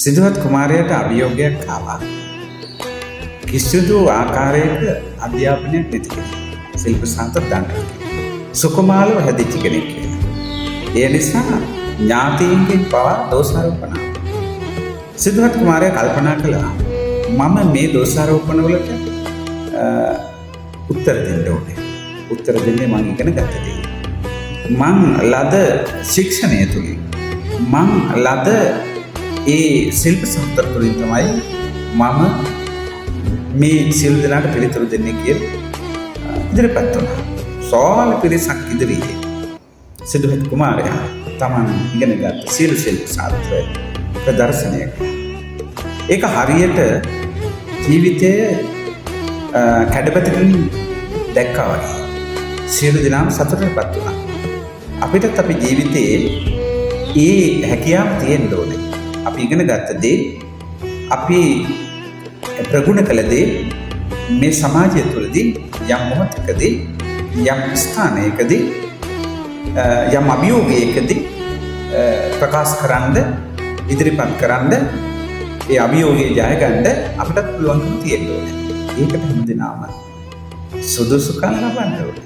සිදුහත් කුමාරයට අභියෝගයක් ආවා. කිසිදු ආකාරයක අධ්‍යාපනයක් නැති කෙනෙක්. ශිල්ප සාන්ත දඬුවම්. සුකුමාලව හැදිච්ච කෙනෙක් කියලා. ඒ නිසා ඥාතීන්ගෙන් පවා දෝෂාරෝපණ. සිදුහත් කුමාරයා කල්පනා කළා මම මේ දෝෂාරෝපණ වලට උත්තර දෙන්න ඕනේ. උත්තර දෙන්නේ මං ඉගෙන ගත්ත දේ. මං ලද ශික්ෂණය තුලින් මං ලද ඒ ශිල්ප සම්පත තුළින් තමයි මම මේ සියලු දෙනාට පිළිතුරු දෙන්නේ කියලා ඉදිරිපත් වුණා. සෝවාන් පිරිසක් ඉදිරියේ සිදුහත් කුමාරයා තමන් ඉගෙනගත් සියලු ශිල්ප ශාස්ත්‍රය ප්‍රදර්ශනය කළා. ඒක හරියට ජීවිතයේ කැඩපතකින් දැක්කා වගේ සියලු දෙනාම සතුටටපත් වුණා. අපිටත් අපි ජීවිතයේ ඒ හැකියාව තියෙන්න ඕනේ. අපි ඉගෙන ගත්ත දේ අපි ප්‍රගුණ කළ දේ මේ සමාජය තුළදී යම් මොහොතකදී යම් ස්ථානයකදී යම් අභියෝගයකදී ප්‍රකාශ කරන්න ඉදිරිපත් කරන්න ඒ අභියෝගය ජය ගන්න අපිටත් පුළුවන්කම තියෙන්න ඕනේ. ඒකට හැමදෙනාම සුදුසුකම් ලබන්න ඕනේ.